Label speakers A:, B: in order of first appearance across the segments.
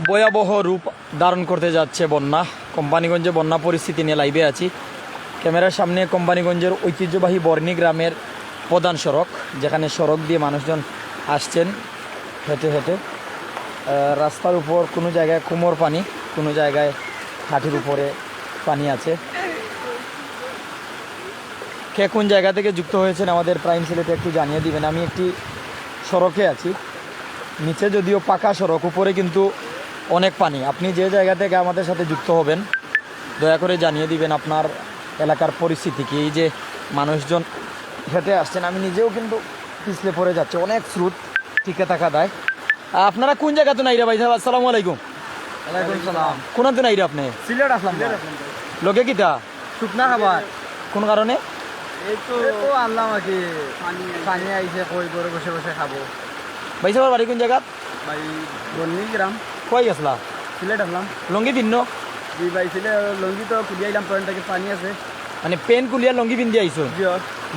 A: ভয়াবহ রূপ ধারণ করতে যাচ্ছে বন্যা। কোম্পানিগঞ্জে বন্যা পরিস্থিতি নিয়ে লাইভে আছি। ক্যামেরার সামনে কোম্পানিগঞ্জের ঐতিহ্যবাহী বর্ণি গ্রামের প্রধান সড়ক, যেখানে সড়ক দিয়ে মানুষজন আসছেন হেঁটে হেঁটে। রাস্তার উপর কোনো জায়গায় কোমর পানি, কোনো জায়গায় হাঁটুর উপরে পানি আছে। কে কোন জায়গা থেকে যুক্ত হয়েছেন আমাদের প্রাইম সিলেটে একটু জানিয়ে দিবেন। আমি একটি সড়কে আছি, নিচে যদিও পাকা সড়ক, উপরে কিন্তু অনেক পানি। আপনি যে জায়গা থেকে আমাদের সাথে যুক্ত হবেন দয়া করে জানিয়ে দিবেন আপনার এলাকার পরিস্থিতি কি। এই যে মানুষজন হেঁটে আসছেন, আমি নিজেও কিন্তু পিছলে পড়ে যাচ্ছে, অনেক স্রোত, টিকে থাকা দেয়। আপনারা কোন জায়গাতে নাই রে ভাই সাহেব? আসসালামু আলাইকুম।
B: ওয়ালাইকুম সালাম।
A: কোন নাই রে আপনি?
B: সিলেট আসলাম।
A: লোকে কিতা
B: শুকনা খাবার
A: কোন কারণে?
B: এই তো আনলাম আর কি। পানি আইছে, কই করে বসে বসে খাবো।
A: ভাই সাহেব বাড়ি কোন জায়গা?
B: ভাই বন্নি গ্রাম,
A: কই গেছলা?
B: সিলেট আসলাম।
A: লঙ্গি ভিন্ন
B: জি ভাই, সিলেট লঙ্গি তো খুলি আইলাম, পয়েন্ট থেকে পানি আছে।
A: মানে পেন কুলিয়া লঙ্গি পিন্ধি আইছো?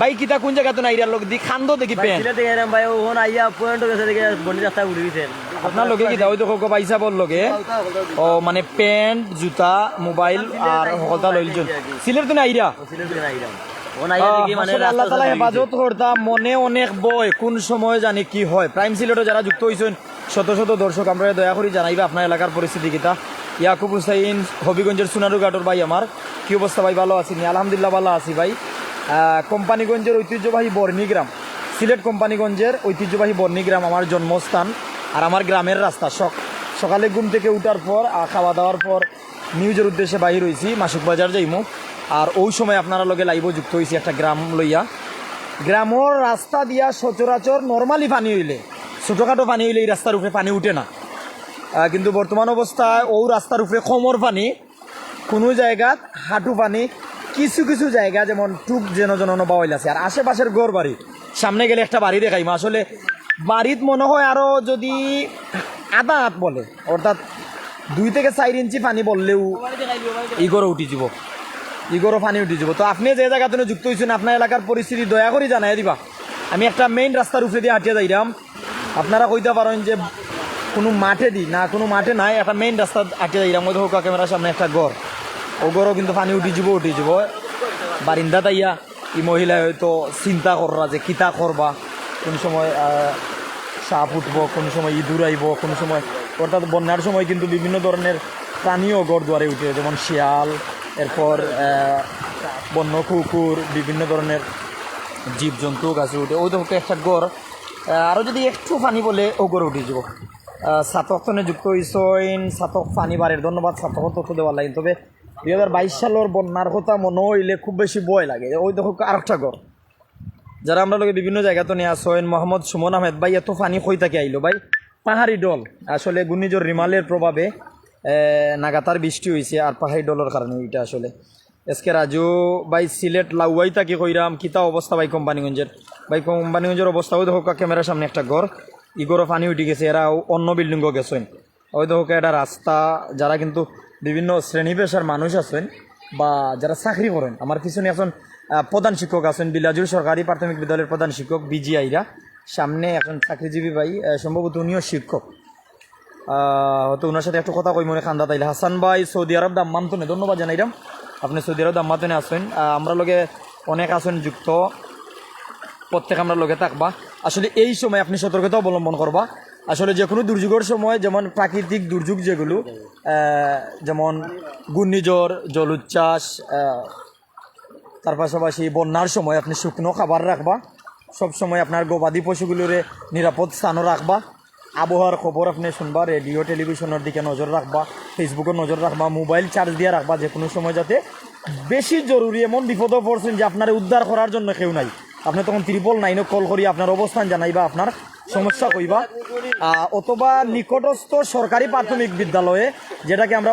A: ভাই কিতা কোন জায়গাতে নাই লোক দি খান্দ দেখি পেন
B: সিলেট থেকে এলাম ভাই, ওখান আইয়া পয়েন্ট গেছে দেখে বন্নি রাস্তায় উঠে গেছে।
A: আপনার লোকে কিতা ওই তো ভাই সাহেবর লগে ও মানে প্যান্ট জুতা মোবাইল আর হলতা লইলজন সিলেট তো নাইরা।
B: সিলেট থেকে আইলাম, ওখান আইয়া দেখি মানে
A: আল্লাহ তাআলা হেফাজত করতা। মনে অনেক বয়, কোন সময় জানি কি হয়। প্রাইম সিলেটে যারা যুক্ত হইছেন শত শত দর্শক, আমরা দয়া করে জানাইবা আপনার এলাকার পরিস্থিতি কিতা। ইয়াকুব হুসাইন হবিগঞ্জের সোনারুঘাটর ভাই, আমার কি অবস্থা ভাই? ভালো আছি? আলহামদুলিল্লাহ ভালো আছি ভাই। কোম্পানিগঞ্জের ঐতিহ্যবাহী বর্ণিগ্রাম, সিলেট কোম্পানিগঞ্জের ঐতিহ্যবাহী বর্ণিগ্রাম আমার জন্মস্থান আর আমার গ্রামের রাস্তা। সকালে ঘুম থেকে উঠার পর খাওয়া দাওয়ার পর নিউজের উদ্দেশ্যে বাহির হয়েছি, মাসুক বাজার যাইমু। আর ওই সময় আপনারা লগে লাইভও যুক্ত হয়েছি একটা গ্রাম লইয়া। গ্রামের রাস্তা দিয়া সচরাচর নর্মালি পানি হইলে, ছোটোখাটো পানি হইলে এই রাস্তার উপরে পানি উঠে না, কিন্তু বর্তমান অবস্থায় ও রাস্তার উপরে কোমর পানি, কোনো জায়গাত হাঁটু পানি, কিছু কিছু জায়গা যেমন টুক যেন বাওয়াইল আছে। আর আশেপাশের ঘর বাড়ি, সামনে গেলে একটা বাড়ি দেখাইম, আসলে বাড়িত মনে হয় আরও যদি আধা হাত বলে, অর্থাৎ 2 থেকে 4 ইঞ্চি পানি বললেও ইগরও উঠি যাব, ইগরও পানি উঠি যাব। তো আপনি যে জায়গাতে যুক্ত হয়েছেন আপনার এলাকার পরিস্থিতি দয়া করে জানাই দিবা। আমি একটা মেইন রাস্তার উপরে দিয়ে হাঁটিয়ে যাইলাম, আপনারা কইতে পারেন যে কোনো মাঠে দিই না, কোনো মাঠে নাই, একটা মেইন রাস্তা হাঁটিয়ে যাইলাম। ওই হোক ক্যামেরার সামনে একটা ঘর, ও ঘরও কিন্তু পানি উঠি যাব। বারিন্দা তাইয়া এই মহিলা হয়তো চিন্তা কররা যে কিতা করবা, কোন সময় সাপ উঠবো, কোন সময় ইঁদুর আইব, কোন সময়, অর্থাৎ বন্যার সময় কিন্তু বিভিন্ন ধরনের প্রাণীও ঘর দুয়ারে উঠে, যেমন শিয়াল, এরপর বন্য কুকুর, বিভিন্ন ধরনের জীবজন্তু গাছে উঠে। ওই তো একটা গড়, আরও যদি একটু পানি বলে ও গড়ে উঠে যাব। ছাতক তনে যুক্ত হইছেন, ছাতক পানি বাড়ের ধন্যবাদ, ছাতক তথ্য দেওয়ার লাগে। তবে 2022 সালের বন্যার কথা মনে হইলে খুব বেশি ভয় লাগে। ওই দেখো আরেকটা ঘর, যারা আমরা লোকে বিভিন্ন জায়গাতে নিয়ে আসেন। মোহাম্মদ সুমন আহমেদ ভাই, এত পানি কই থেকে আইলো ভাই? পাহাড়ি ডল, আসলে ঘূর্ণিঝড় রিমালের প্রভাবে নাগাতার বৃষ্টি হয়েছে, আর পাহাড়ি ডলের কারণে এটা আসলে। এসকে রাজু ভাই, সিলেট লাউয়াই তাকে কইরাম, কিতা অবস্থা ভাই কোম্পানিগঞ্জের? ভাই কোম্পানিগঞ্জের অবস্থা ওই দেখো ক্যামেরার সামনে একটা ঘর, ইগরও পানি উঠে গেছে, এরা অন্য বিল্ডিংও গেছেন। ওই দেখো একটা রাস্তা, যারা কিন্তু বিভিন্ন শ্রেণী পেশার মানুষ আছেন বা যারা চাকরি করেন। আমার পিছনে এখন প্রধান শিক্ষক আছেন, বিলাজুর সরকারি প্রাথমিক বিদ্যালয়ের প্রধান শিক্ষক বিজিআইরা, সামনে এখন চাকরিজীবী ভাই, সম্ভবত উনিও শিক্ষক। হয়তো ওনার সাথে একটু কথা কই মনে খান্দা তাইলে। হাসান ভাই সৌদি আরব দাম্মামতনে, ধন্যবাদ জানাইলাম, আপনি সৌদি আরব দাম্মামতনে আসেন। আমরা লগে অনেক আছেন যুক্ত, প্রত্যেক আমরা লগে থাকবা। আসলে এই সময় আপনি সতর্কতা অবলম্বন করবা। আসলে যে কোনো দুর্যোগের সময়, যেমন প্রাকৃতিক দুর্যোগ যেগুলো, যেমন ঘূর্ণিঝড়, জলোচ্ছ্বাস, তার পাশাপাশি বন্যার সময় আপনি শুকনো খাবার রাখবা। সব সময় আপনার গবাদি পশুগুলোরে নিরাপদ স্থানও রাখবা। আবহাওয়ার খবর আপনি শুনবা, রেডিও টেলিভিশনের দিকে নজর রাখবা, ফেসবুকে নজর রাখবা, মোবাইল চার্জ দিয়ে রাখবা যে কোনো সময়, যাতে বেশি জরুরি এমন বিপদে পড়ছেন যে আপনার উদ্ধার করার জন্য কেউ নাই, আপনি তখন 999 কল করি আপনার অবস্থান জানাইবা, আপনার সমস্যা কইবা। অথবা নিকটস্থ সরকারি প্রাথমিক বিদ্যালয়ে, যেটাকে আমরা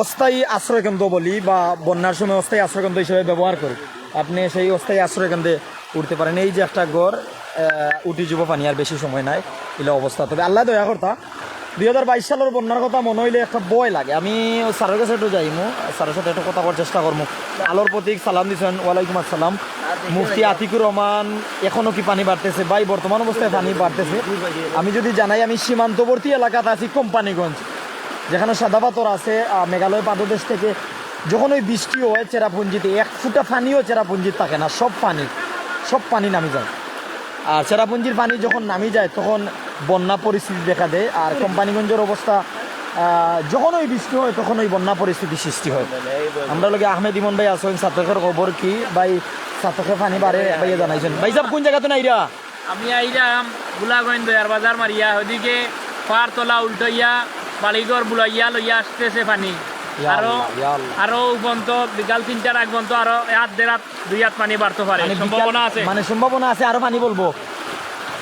A: অস্থায়ী আশ্রয়কেন্দ্র বলি বা বন্যার সময় অস্থায়ী আশ্রয়কেন্দ্র হিসেবে ব্যবহার করি, আপনি সেই অস্থায়ী আশ্রয়কেন্দ্রে উঠতে পারেন। এই যে একটা ঘর উঠি যাব, পানি আর বেশি সময় নাই এলে অবস্থা। তবে আল্লাহ দয়া কর্তা, 2022 সালের বন্যার কথা মনে হইলে একটা ভয় লাগে। আমি স্যারের কাছে একটু যাইমু, স্যারের সাথে একটু কথা করার চেষ্টা করবো। আলোর প্রতীক সালাম দিচ্ছেন, ওয়ালাইকুম আসসালাম। মুফতি আতিকুর রহমান এখনো কি পানি বাড়তেছে? ভাই বর্তমান অবস্থায় পানি বাড়তেছে। আমি যদি জানাই, আমি সীমান্তবর্তী এলাকাতে আছি কোম্পানিগঞ্জ, যেখানে সাদা পাথর আছে। মেঘালয় পাদদেশ থেকে যখন ওই বৃষ্টি হয় চেরাপুঞ্জিতে, এক ফুটা পানিও চেরাপুঞ্জির থাকে না, সব পানি নামি যায়। আর চেরাপুঞ্জির পানি যখন নামি যায় তখন বন্যা পরিস্থিতি দেখা দেয়। আর কোম্পানিগঞ্জের অবস্থা যখন ওই বৃষ্টি হয় তখন ওই বন্যা পরিস্থিতি সৃষ্টি হয়। আমরা লগে আহমেদ ইমন ভাই আসেন, সাতকের খবর কি ভাই? সাতকে পানি বাড়ে ভাইয়া জানাইছেন। ভাই সাহেব কোন জায়গাতে নাইরা?
B: আমি আইরাম গুলাগঞ্জ দয়ার বাজার মারিয়া, ওদিকে পার তলা উল্টাইয়া বালিগড় বুলাইয়া লইয়া আসতেছে পানি। আরো পর্যন্ত বিকাল 3টার আগ পর্যন্ত আরো 1.5 হাত 2 হাত পানি বাড়তে পারে, সম্ভাবনা আছে।
A: মানে সম্ভাবনা আছে আরো পানি বলবো।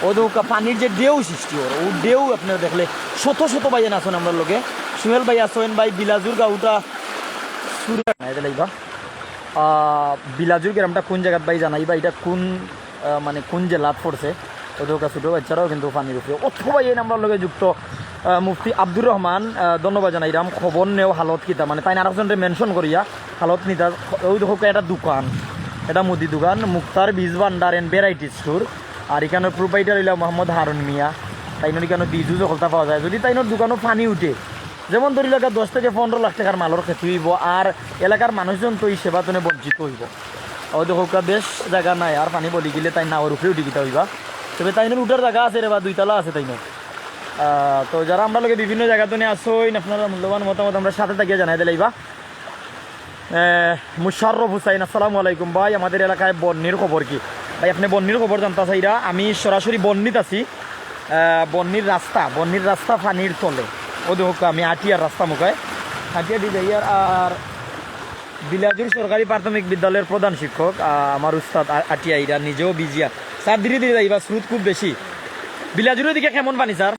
A: ও তো পানির যে ঢেউ সৃষ্টি হয়, ও ঢেউ আপনারা দেখলে শত শত ভাইয়েন আছেন আমরা লোকে। সুহেল ভাই আসেন, ভাই বিলাজুর গাউটা বিলাজুর গ্রামটা কোন জায়গাত ভাই জানাইবা? এটা কোন মানে কোন জেলাত পড়ছে? ওদের ছোটো বাচ্চারাও কিন্তু পানির উপরে অথবা এই আমরা লোকে যুক্ত মুফতি আব্দুর রহমান, ধন্যবাদ জানাইরাম। খবর নেও হালত কিতা, মানে তাই আরেকজনকে মেনশন করিয়া হালত নিতা। ওই দেখো একটা দোকান, এটা মুদি দোকান, মুক্তার বীজ ভান্ডার এন্ড ভ্যারাইটি স্টোর। আর এখানে প্রোপাইটার হইলা মোহাম্মদ হারুন মিয়া। তাইনোর এখানে বীজও সকলতা পাওয়া যায়। যদি তাইনোর দোকানও পানি উঠে, যেমন ধরি এলাকা 10 থেকে 15 লাখ টাকার মালর ক্ষতি হইব, আর এলাকার মানুষজন তো এই সেবা তনে বঞ্চিত হইব। ও দেখো বেশ জায়গা নাই, আর পানি বলি গেলে তাই নাওয়ার উপরে উঠে গিতা হইবা। তবে তাইনোর উঠার জায়গা আছে রে বা 2 তলা আছে তাইনোর। তো যারা আমরা লোকে বিভিন্ন জায়গা তো আসোই, আপনারা মূল্যবান মতামত আমরা সাথে থাকিয়ে জানাই দিলাইবা। মুশাররফ হুসাইন, আসসালামু আলাইকুম ভাই, আমাদের এলাকায় বন্যির খবর কি? ভাই আপনি বন্যির খবর জানতে চাইরা, আমি সরাসরি বন্যিত আছি। বন্যির রাস্তা পানির তলে। ও দেখো আমি আটিয়ার রাস্তা মুখায় হাটিয়া দিয়ে যাই। আর বিলাজুর সরকারি প্রাথমিক বিদ্যালয়ের প্রধান শিক্ষক আমার উস্তাদ আটিয়া, ইরা নিজেও বিজিয়া। স্যার ধীরে ধীরে যাইবা, স্রোত খুব বেশি। বিলাজুরের দিকে কেমন পানি স্যার?